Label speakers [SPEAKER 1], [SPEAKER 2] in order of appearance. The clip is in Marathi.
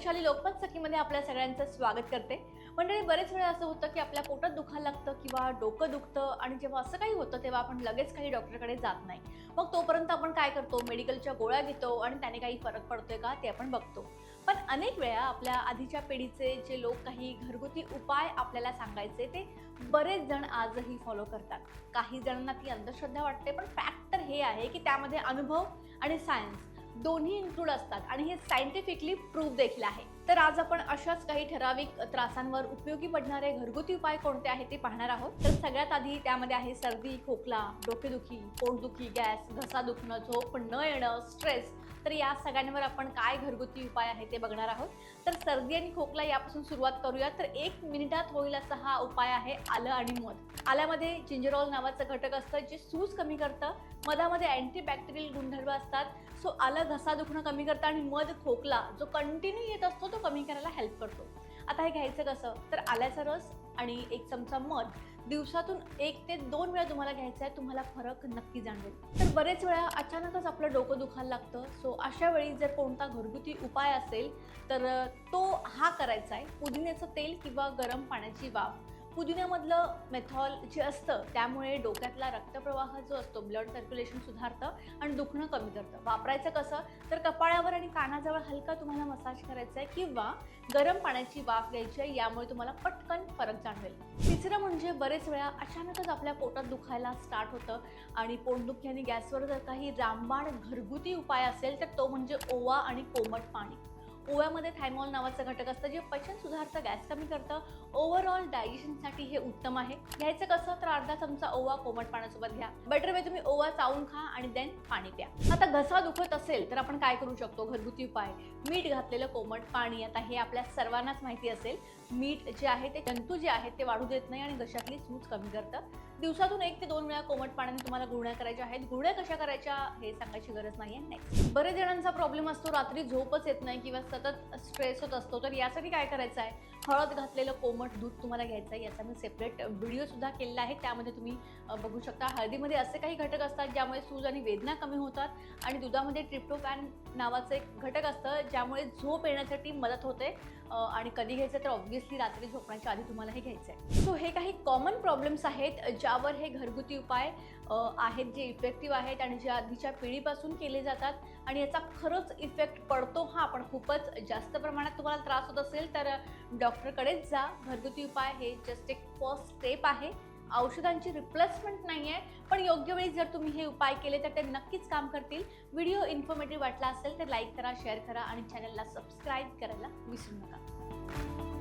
[SPEAKER 1] वैशाली लोकमत सखीमध्ये आपल्या सगळ्यांचं स्वागत करते। मंडळी, बरेच वेळा असं होतं की आपल्या पोटात दुखायला लागतं किंवा डोकं दुखतं आणि जेव्हा असं काही होतं तेव्हा आपण लगेच काही डॉक्टरकडे जात नाही। मग तोपर्यंत आपण काय करतो, मेडिकलच्या गोळ्या घेतो आणि त्याने काही फरक पडतोय का ते आपण बघतो। पण अनेक वेळा आपल्या आधीच्या पिढीचे जे लोक काही घरगुती उपाय आपल्याला सांगायचे ते बरेच जण आजही फॉलो करतात। काही जणांना ती अंधश्रद्धा वाटते, पण फॅक्ट तर हे आहे की त्यामध्ये अनुभव आणि सायन्स दोन्ही इन्क्लूड असतात आणि हे सायंटिफिकली प्रूव्ह देखील आहे। तर आज आपण अशाच काही ठराविक त्रासांवर उपयोगी पडणारे घरगुती उपाय कोणते आहेत ते पाहणार आहोत। तर सगळ्यात आधी त्यामध्ये आहे सर्दी, खोकला, डोकेदुखी, पोटदुखी, गॅस, घसा दुखणं, झोप न येणं, स्ट्रेस। तर या सगळ्यांवर आपण काय घरगुती उपाय आहे ते बघणार आहोत। तर सर्दी आणि खोकला यापासून सुरुवात करूया। तर 1 मिनिटात होईल असा हा उपाय आहे आलं आणि मध। आल्यामध्ये जिंजरॉल नावाचं घटक असतं जे सूज कमी करतं। मधामध्ये अँटीबॅक्टेरियल गुणधर्म असतात, सो आलं घसा दुखणं कमी करतं आणि मध खोकला जो कंटिन्यू येत असतो तो कमी करायला हेल्प करतो। आता हे घ्यायचं कसं, तर आल्याचा रस आणि 1 चमचा मध दिवसातून 1 ते 2 वेळा तुम्हाला घ्यायचा आहे। तुम्हाला फरक नक्की जाणवेल। तर बरेच वेळा अचानकच आपलं डोकं दुखायला लागतं, सो अशा वेळी जर कोणता घरगुती उपाय असेल तर तो हा करायचा आहे। पुदिन्याचं तेल किंवा गरम पाण्याची वाफ। पुदिन्यामधलं मेथॉल जे असतं त्यामुळे डोक्यातला रक्तप्रवाह जो असतो, ब्लड सर्क्युलेशन सुधारतं आणि दुखणं कमी करतं। वापरायचं कसं, तर कपाळावर आणि कानाजवळ हलका तुम्हाला मसाज करायचा आहे किंवा गरम पाण्याची वाफ घ्यायची आहे, यामुळे तुम्हाला पटकन फरक जाणवेल। तिसरं म्हणजे बरेच वेळा अचानकच आपल्या पोटात दुखायला स्टार्ट होतं आणि पोटदुखी आणि गॅसवर जर काही रामबाण घरगुती उपाय असेल तर तो म्हणजे ओवा आणि कोमट पाणी। ओव्यामध्ये थायमॉल नावाचं घटक असतं जे पचन सुधारतं, गॅस कमी करतं। ओव्हरऑल डायजेशनसाठी हे उत्तम आहे। घ्यायचं कसं, तर अर्धा चमचा ओवा कोमट पाण्यासोबत घ्या। बेटर वे तुम्ही ओवा चावून खा आणि देन पाणी प्या। आता घसा दुखत असेल तर आपण काय करू शकतो घरगुती उपाय, मीठ घातलेलं कोमट पाणी। आता हे आपल्या सर्वांनाच माहिती असेल, मीठ जे आहे ते जंतू जे आहेत ते वाढू देत नाही आणि घशातली सूज कमी करतं। दिवसातून 1 ते 2 वेळा कोमट पाण्याने तुम्हाला गुळण्या करायच्या आहेत। गुळण्या कशा करायच्या हे सांगायची गरज नाहीये। नेक्स्ट, बरेच जणांचा प्रॉब्लेम असतो रात्री झोपच येत नाही किंवा सतत स्ट्रेस होत असतो, तर यासाठी काय करायचं आहे, हळद घातलेलं कोमट दूध तुम्हाला घ्यायचं आहे। याचा मी सेपरेट व्हिडिओ सुद्धा केलेला आहे, त्यामध्ये तुम्ही बघू शकता। हळदीमध्ये असे काही घटक असतात ज्यामुळे सूज आणि वेदना कमी होतात आणि दुधामध्ये ट्रिप्टोफॅन नावाचं एक घटक असतं ज्यामुळे झोप येण्यासाठी मदत होते। आणि कधी घ्यायचं तर ऑब्व्हियसली रात्री झोपण्याच्या आधी तुम्हाला हे घ्यायचं आहे। सो हे काही कॉमन प्रॉब्लेम्स आहेत ज्यावर हे घरगुती उपाय आहेत जे इफेक्टिव्ह आहेत आणि जे आधीच्या पिढीपासून केले जातात आणि याचा खरंच इफेक्ट पडतो। हा पण खूपच जास्त प्रमाणात तुम्हाला त्रास होत असेल तर डॉक्टरकडेच जा। घरगुती उपाय हे जस्ट एक फर्स्ट स्टेप आहे, औषधांची रिप्लेसमेंट नाही आहे। पण योग्य वेळी जर तुम्ही हे उपाय केले तर ते नक्कीच काम करतील। व्हिडिओ इन्फॉर्मेटिव्ह वाटला असेल तर लाईक करा, शेअर करा आणि चॅनलला सबस्क्राईब करायला विसरू नका।